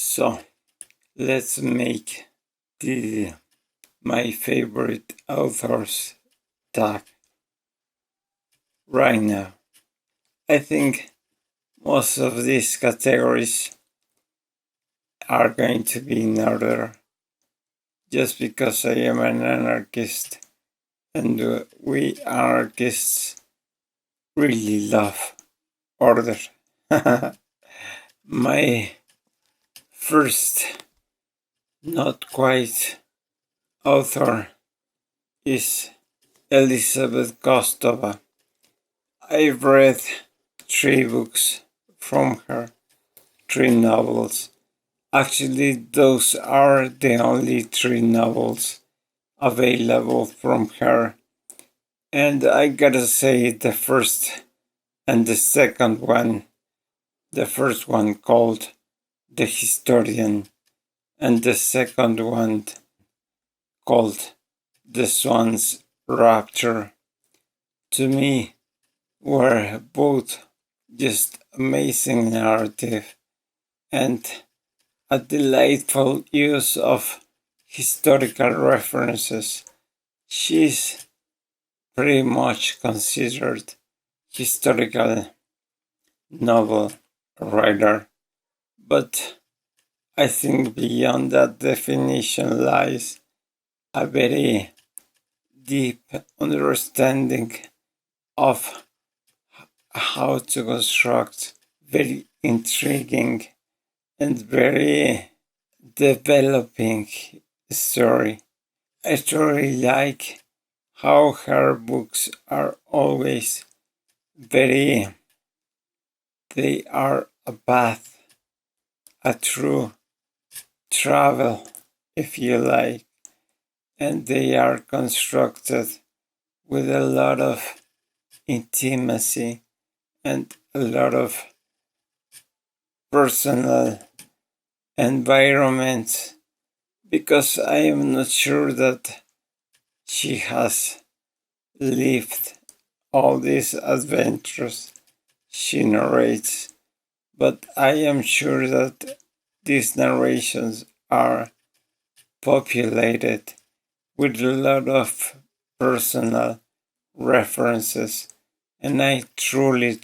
So let's make my favorite authors tag right now. I think most of these categories are going to be in order just because I am an anarchist and we anarchists really love order. My first not quite author is Elizabeth Kostova. I've read 3 books from her, 3 novels. Actually, those are the only 3 novels available from her. And I gotta say, the first and the second one, the first one called The Historian, and the second one called The Swan's Rapture, to me were both just amazing narrative and a delightful use of historical references. She's pretty much considered historical novel writer, but I think beyond that definition lies a very deep understanding of how to construct very intriguing and very developing story. I truly like how her books are always they are a path, a true travel, if you like, and they are constructed with a lot of intimacy and a lot of personal environment, because I am not sure that she has lived all these adventures she narrates, but I am sure that these narrations are populated with a lot of personal references, and I truly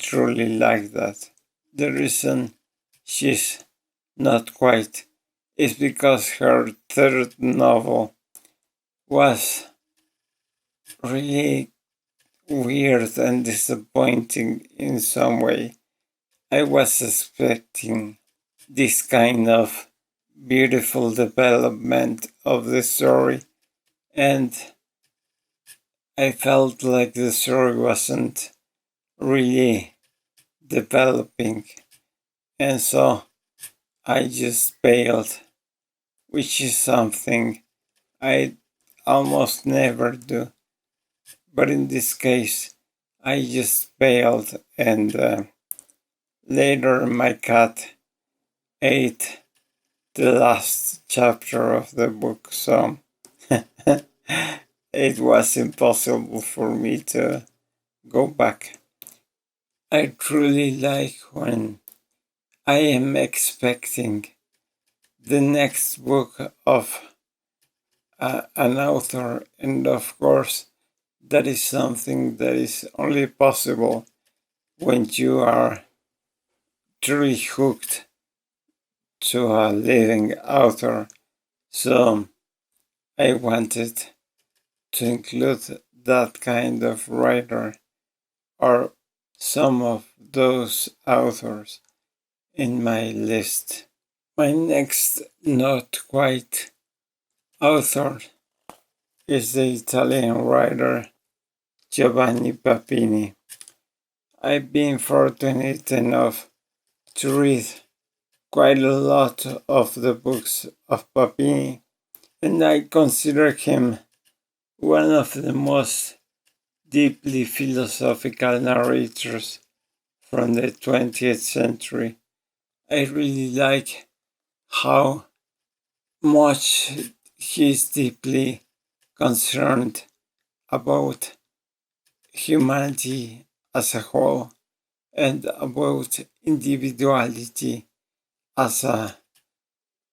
like that. The reason she's not quite is because her third novel was really weird and disappointing in some way. I was expecting this kind of beautiful development of the story, and I felt like the story wasn't really developing, and so I just bailed, which is something I almost never do. But in this case, I just bailed, and later my cat ate the last chapter of the book, so it was impossible for me to go back. I truly like when I am expecting the next book of an author, and of course, that is something that is only possible when you are truly hooked to a living author. So I wanted to include that kind of writer or some of those authors in my list. My next not quite author is the Italian writer Giovanni Papini. I've been fortunate enough to read quite a lot of the books of Papini, and I consider him one of the most deeply philosophical narrators from the 20th century. I really like how much he's deeply concerned about humanity as a whole and about individuality as a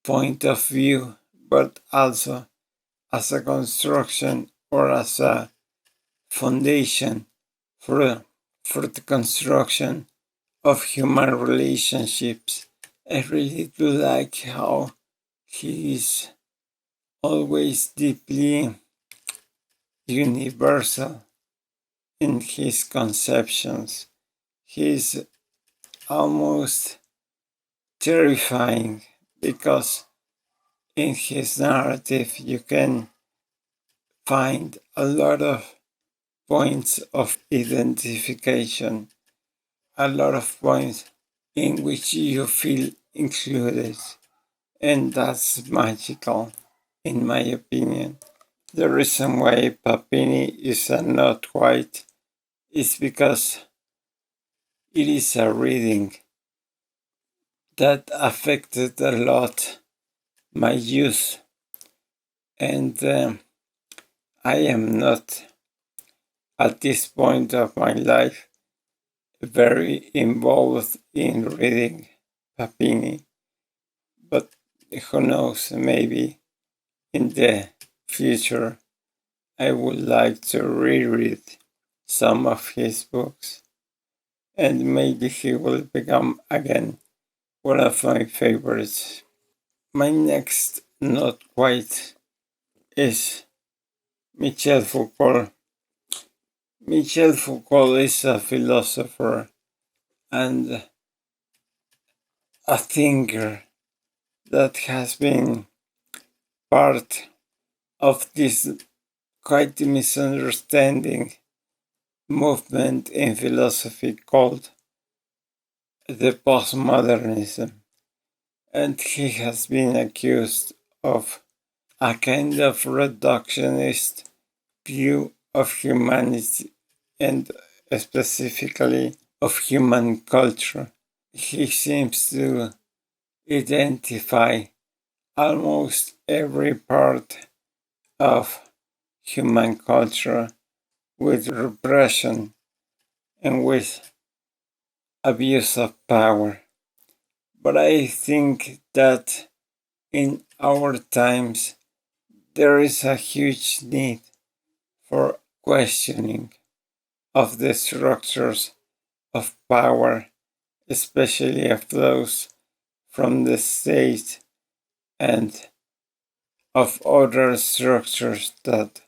point of view, but also as a construction or as a foundation for the construction of human relationships. I really do like how he is always deeply universal in his conceptions. He's almost terrifying because in his narrative you can find a lot of points of identification, a lot of points in which you feel included, and that's magical, in my opinion. The reason why Papini is a not quite is because it is a reading that affected a lot my youth, and I am not at this point of my life very involved in reading Papini, but who knows, maybe in the future I would like to reread some of his books, and maybe he will become again one of my favorites. My next not quite is Michel Foucault. Michel Foucault is a philosopher and a thinker that has been part of this quite misunderstanding movement in philosophy called the postmodernism. And he has been accused of a kind of reductionist view of humanity and specifically of human culture. He seems to identify almost every part of human culture with repression and with abuse of power. But I think that in our times there is a huge need for questioning of the structures of power, especially of those from the state and of other structures that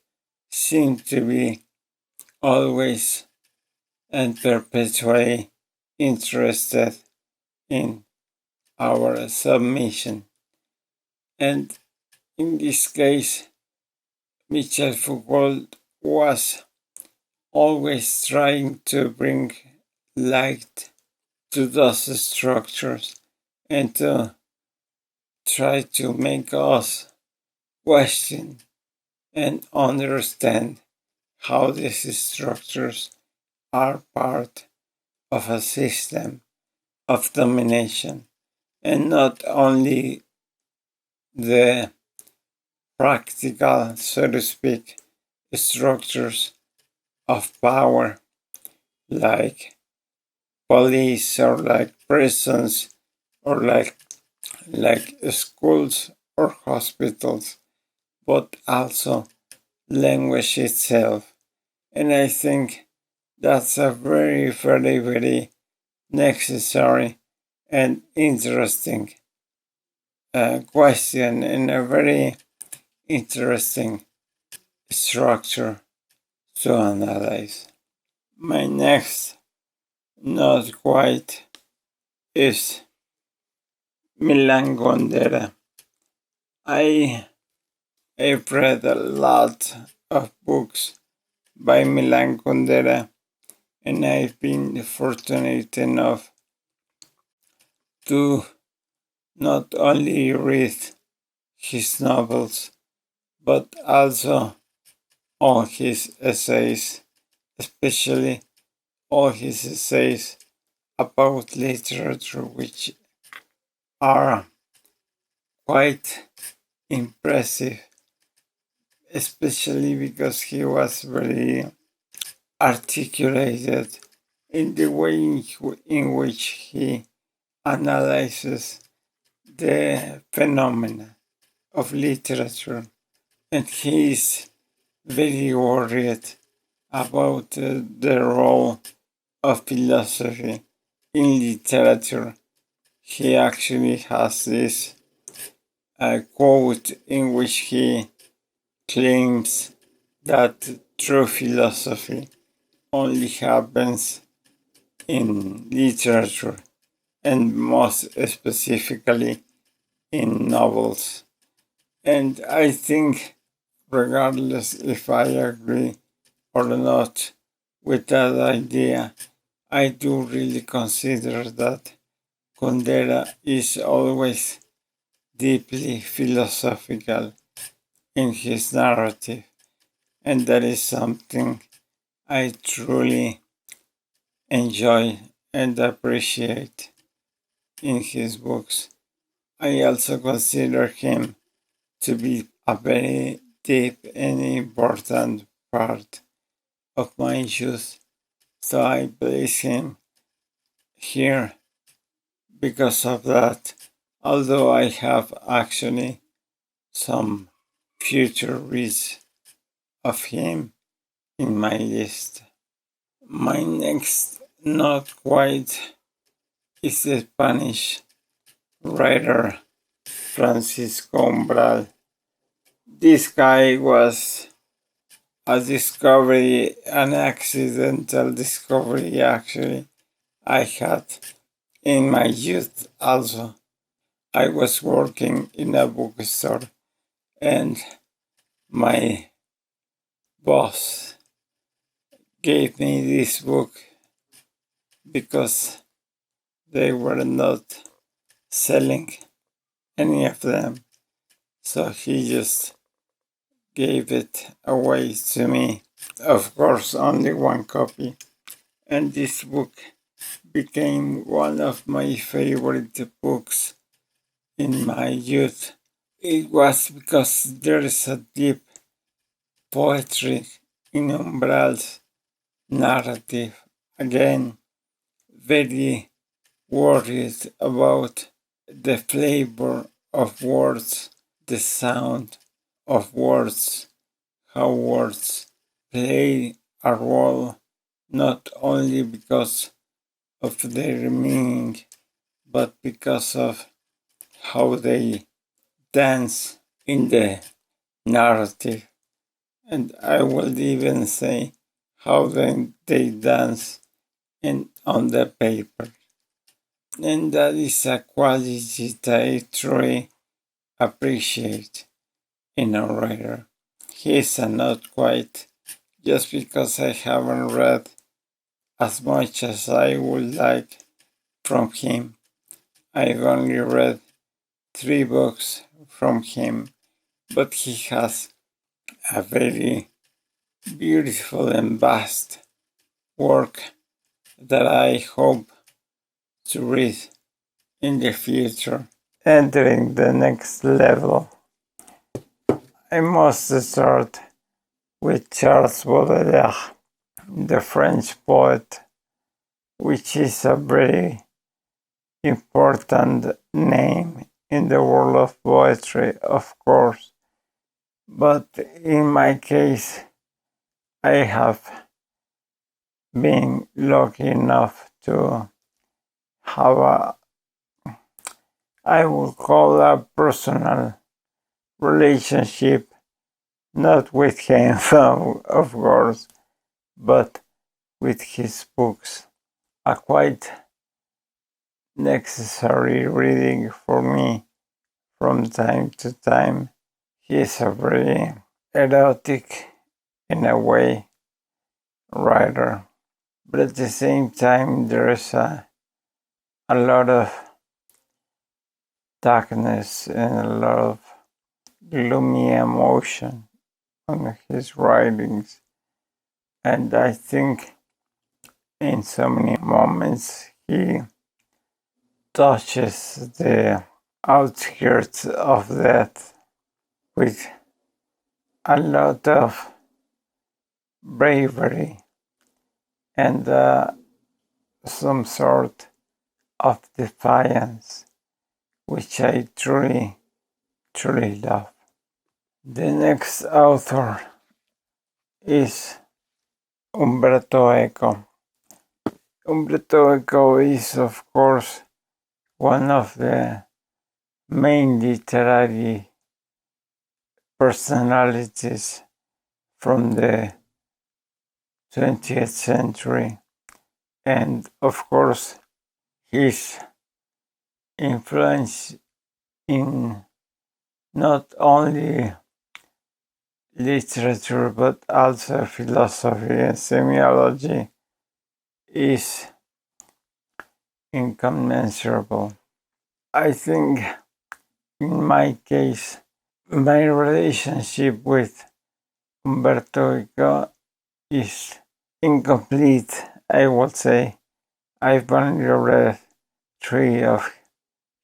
seem to be always and perpetually interested in our submission. And in this case, Michel Foucault was always trying to bring light to those structures and to try to make us question and understand how these structures are part of a system of domination, and not only the practical, so to speak, structures of power like police or like prisons or like schools or hospitals, but also language itself. And I think that's a very, very, very necessary and interesting question and a very interesting structure to analyze. My next not quite is Milan Kundera. I've read a lot of books by Milan Kundera, and I've been fortunate enough to not only read his novels, but also all his essays, especially all his essays about literature, which are quite impressive, especially because he was very articulated in the way in which he analyzes the phenomena of literature, and he is very worried about the role of philosophy in literature. He actually has this quote in which he claims that true philosophy only happens in literature, and most specifically in novels. And I think, regardless if I agree or not with that idea, I do really consider that Kundera is always deeply philosophical in his narrative, and that is something I truly enjoy and appreciate in his books. I also consider him to be a very deep and important part of my youth, so I place him here because of that, although I have actually some future reads of him in my list. My next not quite is the Spanish writer Francisco Umbral. This guy was a discovery, an accidental discovery actually, I had in my youth also. I was working in a bookstore and my boss gave me this book because they were not selling any of them. So he just gave it away to me. Of course, only one copy. And this book became one of my favorite books in my youth. It was because there is a deep poetry in Umbral's narrative. Again, very worried about the flavor of words, the sound of words, how words play a role not only because of their meaning, but because of how they dance in the narrative. And I would even say how they dance on the paper. And that is a quality that I truly appreciate in a writer. He is a not quite, just because I haven't read as much as I would like from him. I've only read 3 books from him, but he has a very beautiful and vast work that I hope to read in the future. Entering the next level, I must start with Charles Baudelaire, the French poet, which is a very important name in the world of poetry, of course. But in my case, I have been lucky enough to have I would call a personal relationship, not with him, of course, but with his books. A quite necessary reading for me from time to time. He is a very erotic, in a way, writer, but at the same time, there is a lot of darkness and a lot of gloomy emotion on his writings. And I think in so many moments he touches the outskirts of that with a lot of bravery and some sort of defiance, which I truly, truly love. The next author is Umberto Eco. Umberto Eco is, of course, one of the main literary personalities from the 20th century, and of course his influence in not only literature but also philosophy and semiology is incommensurable. I think in my case, my relationship with Umberto Eco is incomplete, I would say. I've only read 3 of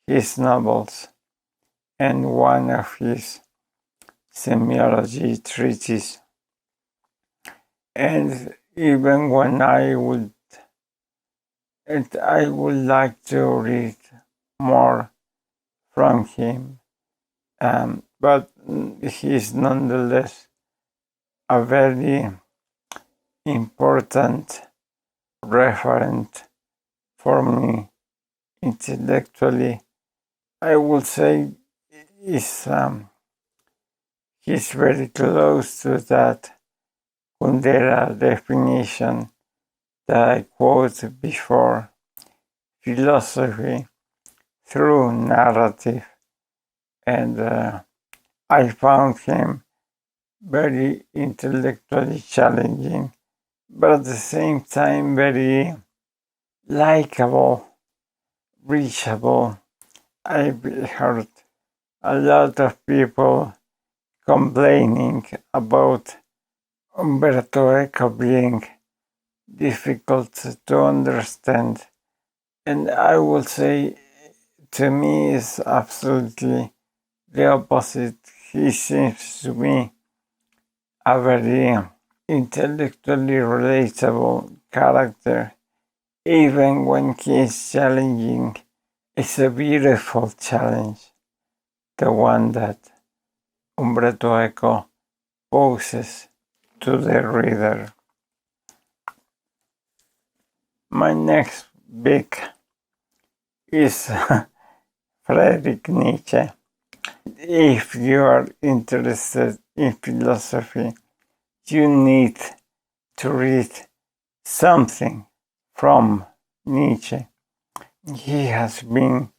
his novels and 1 of his semiology treatises. And even when I would like to read more from him, but he is nonetheless a very important referent for me intellectually. I would say he's very close to that Kundera definition that I quoted before: philosophy through narrative. And I found him very intellectually challenging, but at the same time very likable, reachable. I've heard a lot of people complaining about Umberto Eco being difficult to understand, and I will say, to me, is absolutely the opposite. He seems to be a very intellectually relatable character, even when he is challenging. It's a beautiful challenge, the one that Umberto Eco poses to the reader. My next book is Friedrich Nietzsche. If you are interested in philosophy, you need to read something from Nietzsche. He has been,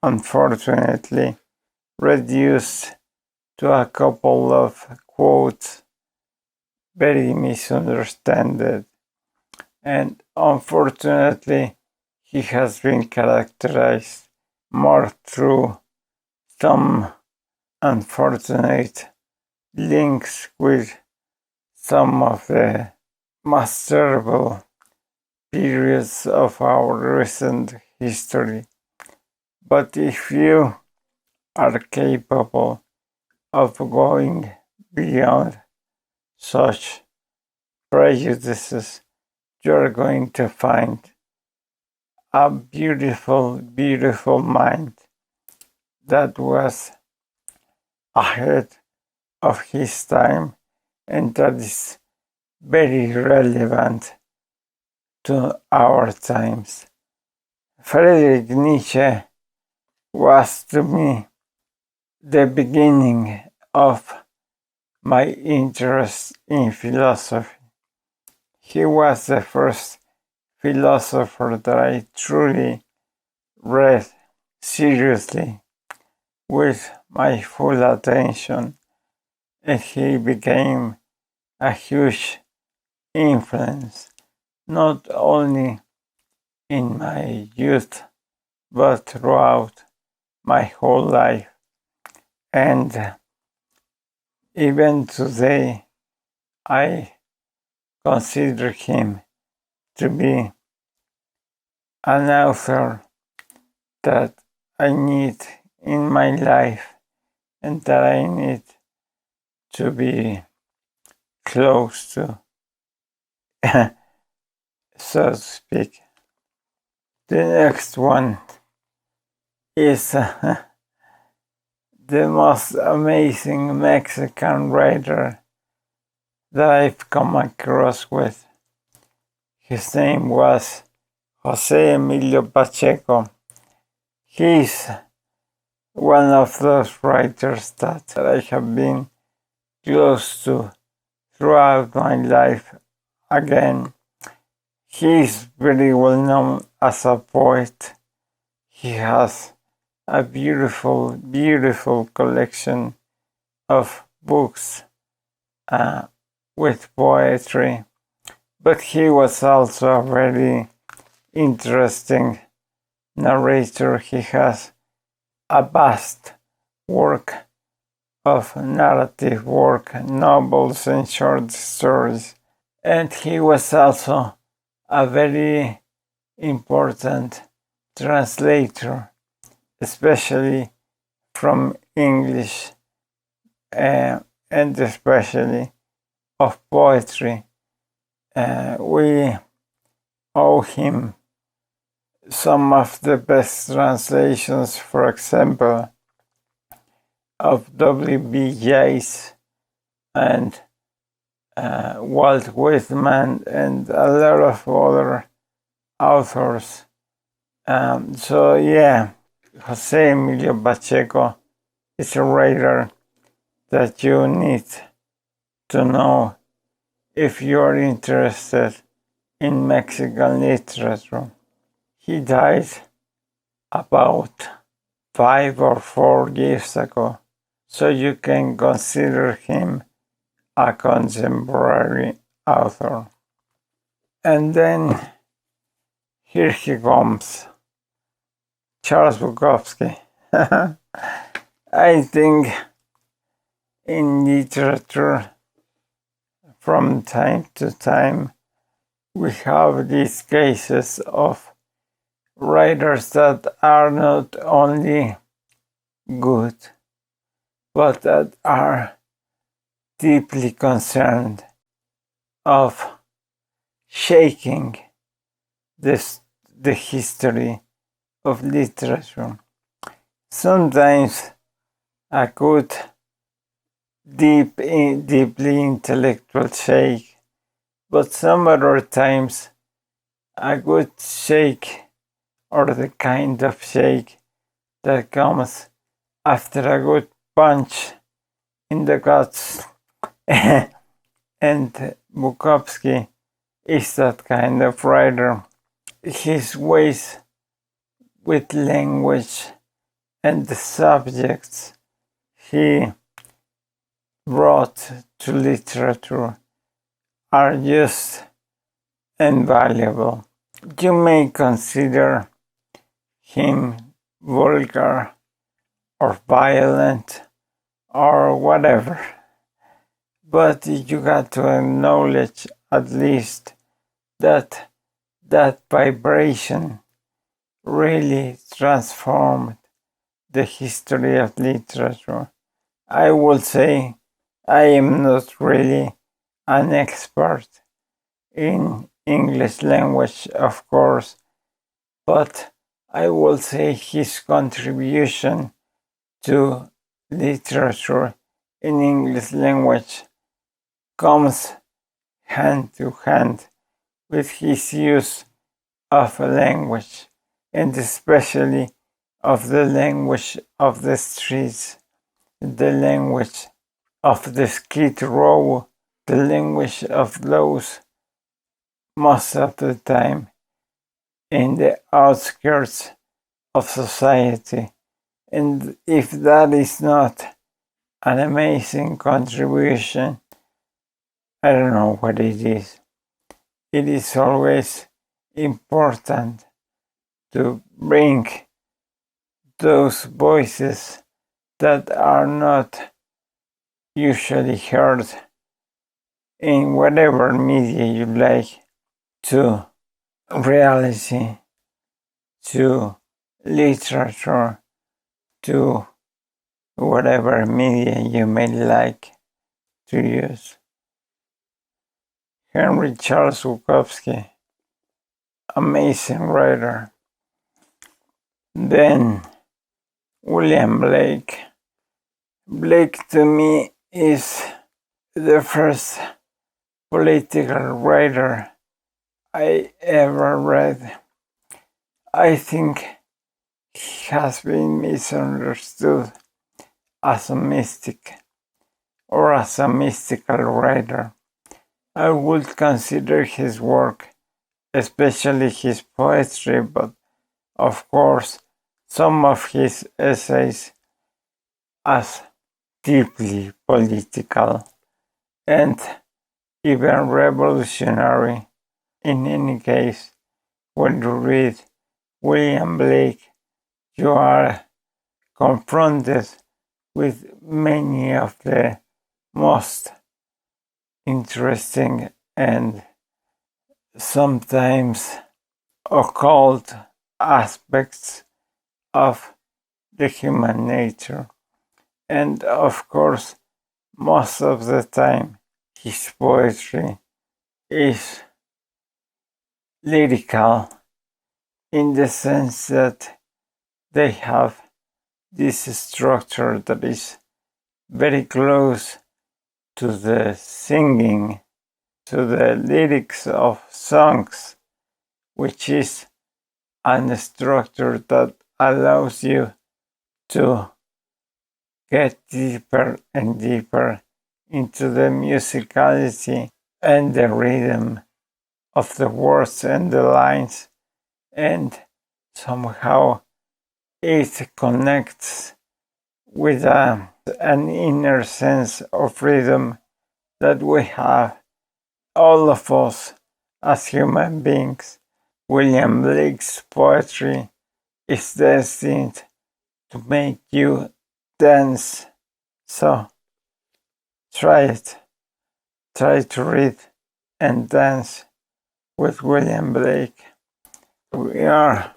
unfortunately, reduced to a couple of quotes, very misunderstood, and unfortunately he has been characterized more through some unfortunate links with some of the most terrible periods of our recent history. But if you are capable of going beyond such prejudices, you're going to find a beautiful, beautiful mind that was ahead of his time and that is very relevant to our times. Friedrich Nietzsche was to me the beginning of my interest in philosophy. He was the first philosopher that I truly read seriously with my full attention, and he became a huge influence, not only in my youth, but throughout my whole life. And even today, I consider him to be an author that I need in my life and that I need to be close to, so to speak. The next one is the most amazing Mexican writer that I've come across with. His name was José Emilio Pacheco. He's one of those writers that I have been close to throughout my life. Again, he's very well known as a poet. He has a beautiful, beautiful collection of books with poetry, but he was also a very interesting narrator. He has a vast work of narrative work, novels and short stories, and he was also a very important translator, especially from English and especially of poetry. We owe him some of the best translations, for example, of W.B. Yeats and Walt Whitman and a lot of other authors. So yeah, José Emilio Pacheco is a writer that you need to know if you're interested in Mexican literature. He died about 5 or 4 years ago, so you can consider him a contemporary author. And then here he comes, Charles Bukowski. I think in literature, from time to time, we have these cases of writers that are not only good, but that are deeply concerned of shaking the history of literature. Sometimes a good, deeply intellectual shake, but some other times a good shake, or the kind of shake that comes after a good punch in the guts. And Bukowski is that kind of writer. His ways with language and the subjects he brought to literature are just invaluable. You may consider him vulgar or violent or whatever, but you got to acknowledge at least that vibration really transformed the history of literature. I will say I am not really an expert in English language, of course, but I will say his contribution to literature in English language comes hand to hand with his use of language, and especially of the language of the streets, the language of the skid row, the language of those most of the time in the outskirts of society. And if that is not an amazing contribution, I don't know what it is. It is always important to bring those voices that are not usually heard in whatever media you like to reality, to literature, to whatever media you may like to use. Henry Charles Bukowski, amazing writer. Then William Blake. Blake to me is the first political writer I ever read. I think he has been misunderstood as a mystic or as a mystical writer. I would consider his work, especially his poetry, but of course some of his essays, as deeply political and even revolutionary. In any case, when you read William Blake, you are confronted with many of the most interesting and sometimes occult aspects of the human nature. And of course, most of the time, his poetry is lyrical in the sense that they have this structure that is very close to the singing, to the lyrics of songs, which is a structure that allows you to get deeper and deeper into the musicality and the rhythm of the words and the lines, and somehow it connects with an inner sense of rhythm that we have, all of us as human beings. William Blake's poetry is destined to make you dance. So try it. Try to read and dance with William Blake. We are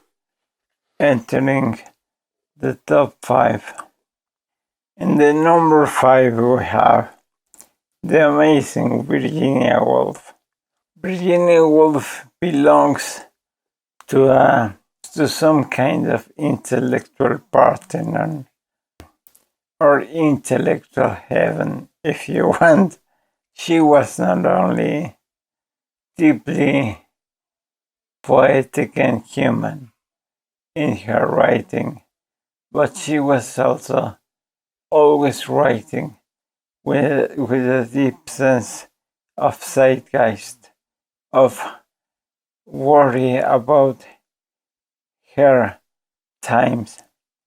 entering the top 5. In the number 5 we have the amazing Virginia Woolf. Virginia Woolf belongs to some kind of intellectual Parthenon, or intellectual heaven, if you want. She was not only deeply poetic and human in her writing, but she was also always writing with a deep sense of zeitgeist, of worry about her times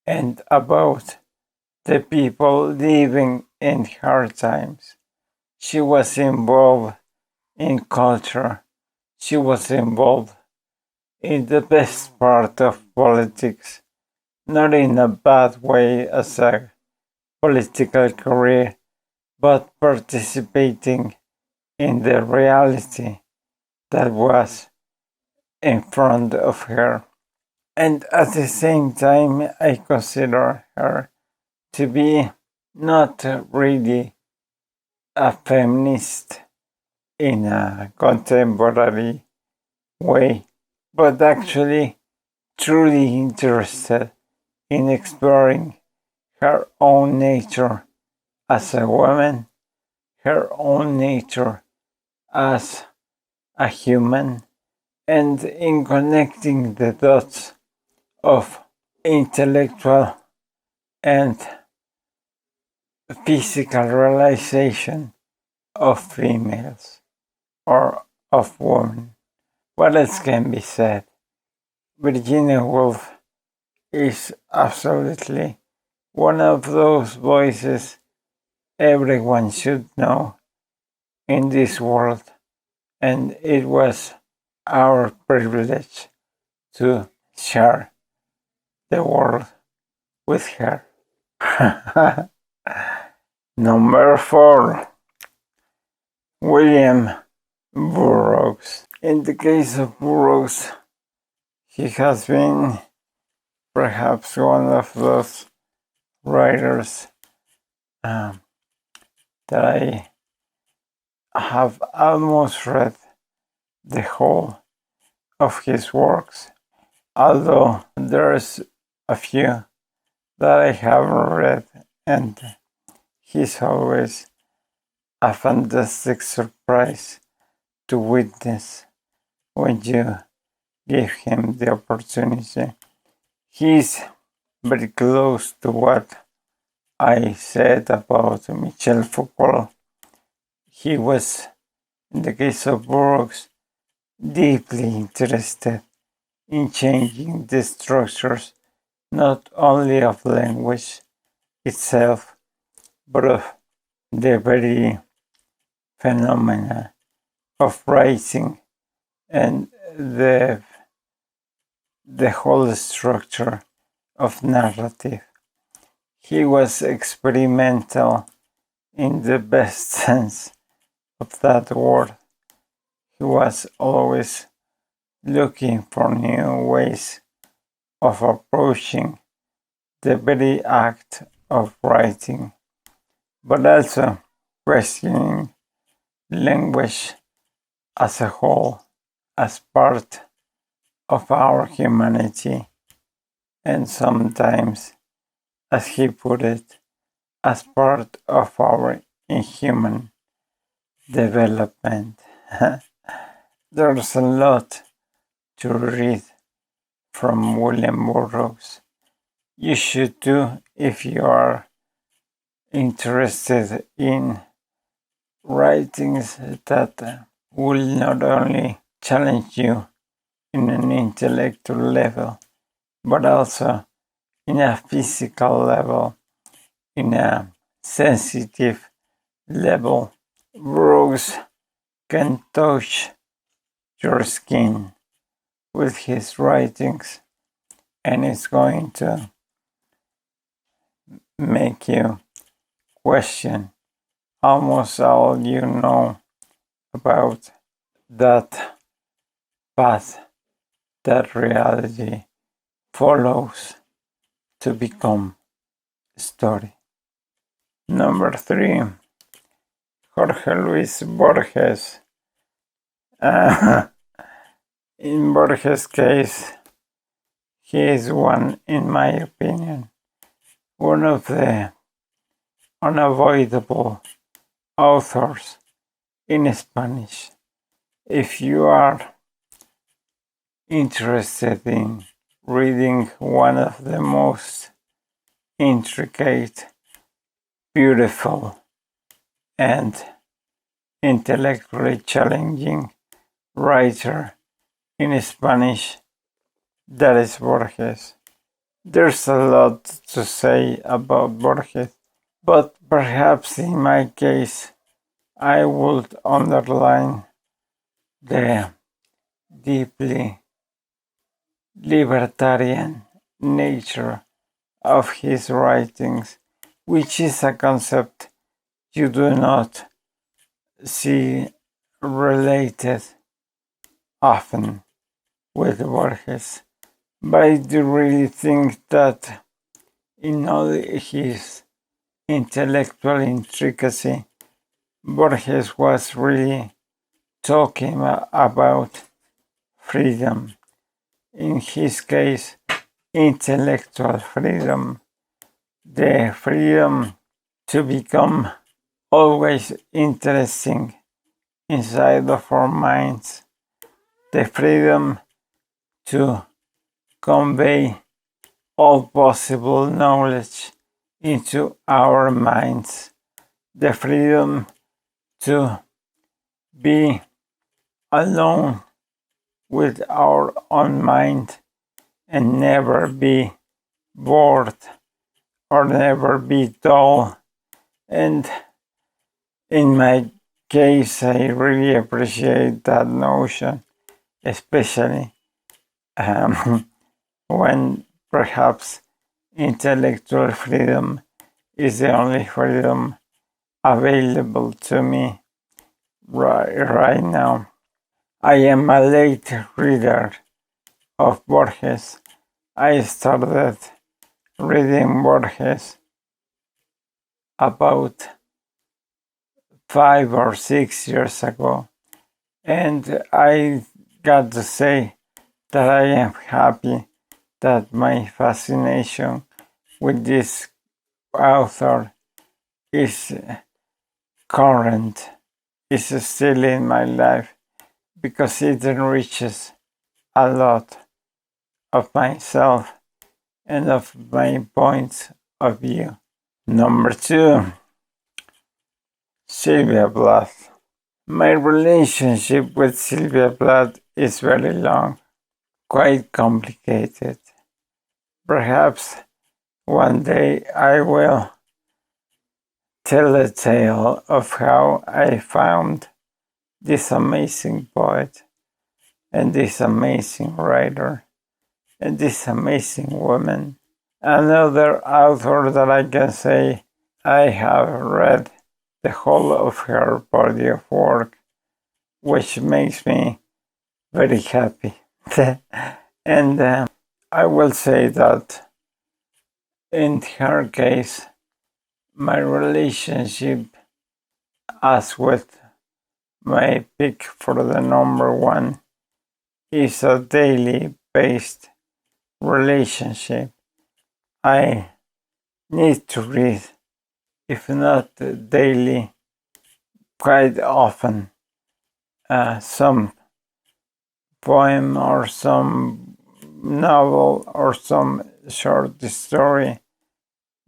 and about the people living in her times. She was involved in culture. She was involved in the best part of politics, not in a bad way as a political career, but participating in the reality that was in front of her. And at the same time, I consider her to be not really a feminist in a contemporary way, but actually truly interested in exploring her own nature as a woman, her own nature as a human, and in connecting the dots of intellectual and physical realization of females or of women. What else can be said? Virginia Woolf is absolutely one of those voices everyone should know in this world, and it was our privilege to share the world with her. Number 4, William Burroughs. In the case of Burroughs, he has been perhaps one of those writers that I have almost read the whole of his works, although there's a few that I haven't read, and he's always a fantastic surprise to witness when you give him the opportunity. He's very close to what I said about Michel Foucault. He was, in the case of Burroughs, deeply interested in changing the structures not only of language itself, but of the very phenomena of writing and the whole structure of narrative. He was experimental in the best sense of that word. He was always looking for new ways of approaching the very act of writing, but also questioning language as a whole, as part of our humanity, and sometimes, as he put it, as part of our inhuman development. There's a lot to read from William Burroughs. You should do if you are interested in writings that will not only challenge you in an intellectual level, but also in a physical level, in a sensitive level. Burroughs can touch your skin with his writings, and it's going to make you question almost all you know about that path that reality follows to become a story. Number 3, Jorge Luis Borges. In Borges' case, he is one, in my opinion, one of the unavoidable authors in Spanish. If you are interested in reading one of the most intricate, beautiful, and intellectually challenging writer in Spanish, that is Borges. There's a lot to say about Borges, but perhaps in my case, I would underline the deeply libertarian nature of his writings, which is a concept you do not see related often with Borges. But I do really think that in all his intellectual intricacy, Borges was really talking about freedom. In his case, intellectual freedom, the freedom to become always interesting inside of our minds, the freedom to convey all possible knowledge into our minds, the freedom to be alone with our own mind and never be bored or never be dull. And in my case, I really appreciate that notion, especially when perhaps intellectual freedom is the only freedom available to me right now. I am a late reader of Borges. I started reading Borges about 5 or 6 years ago, and I got to say that I am happy that my fascination with this author is current, is still in my life, because it enriches a lot of myself and of my points of view. Number 2, Sylvia Plath. My relationship with Sylvia Plath is very long, quite complicated. Perhaps one day I will tell a tale of how I found this amazing poet and this amazing writer and this amazing woman. Another author that I can say I have read the whole of her body of work, which makes me very happy. And I will say that in her case, my relationship, as with my pick for the number 1, is a daily based relationship. I need to read, if not daily, quite often, some poem or some novel or some short story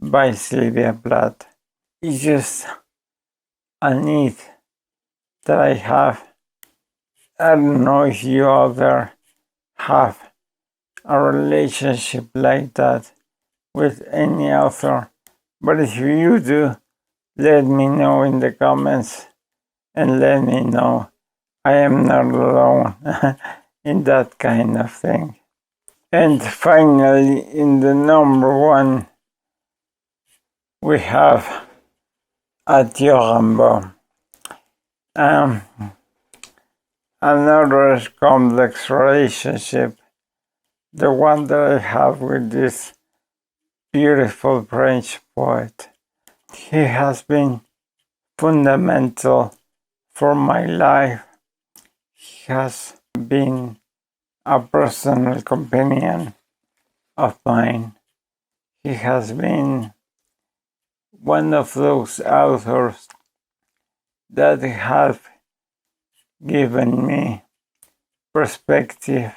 by Sylvia Plath. It's just a need that I have. I don't know if you out there have a relationship like that with any author, but if you do, let me know in the comments and let me know I am not alone in that kind of thing. And finally, in the number 1, we have Rimbaud. Another complex relationship, the one that I have with this beautiful French poet. He has been fundamental for my life. He has been a personal companion of mine. He has been one of those authors that have given me perspective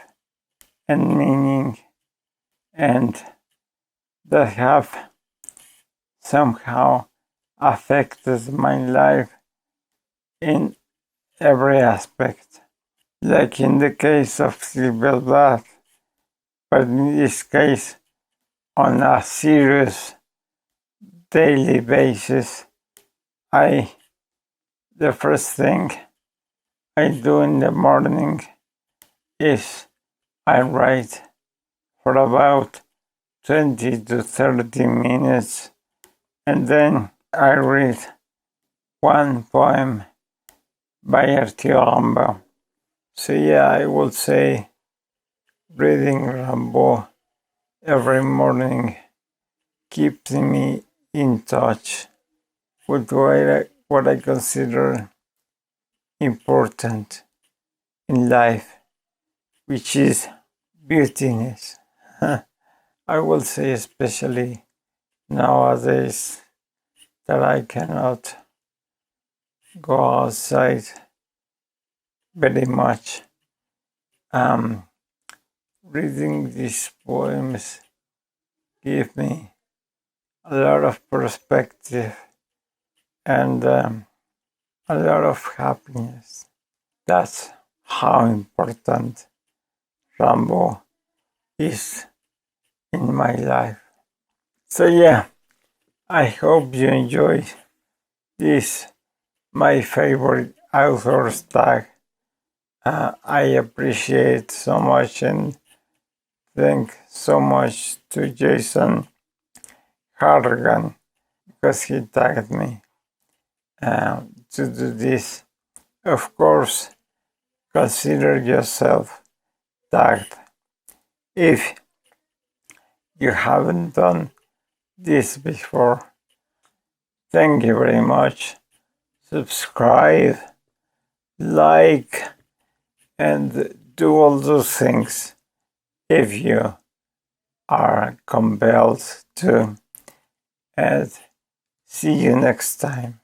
and meaning, and that have somehow affected my life in every aspect. Like in the case of Sylvia Plath, but in this case, on a serious daily basis, the first thing I do in the morning is I write for about 20 to 30 minutes, and then I read one poem by Rimbaud. So yeah, I would say reading Rimbaud every morning keeps me in touch with what I consider important in life, which is beautiness. I will say especially nowadays that I cannot go outside very much. Reading these poems give me a lot of perspective and a lot of happiness. That's how important Rimbaud is in my life. So yeah, I hope you enjoyed this, my favorite authors tag. I appreciate so much and thank so much to Jason Hargan because he tagged me to do this. Of course, consider yourself tagged. If you haven't done this before, thank you very much. Subscribe, like, and do all those things if you are compelled to. And see you next time.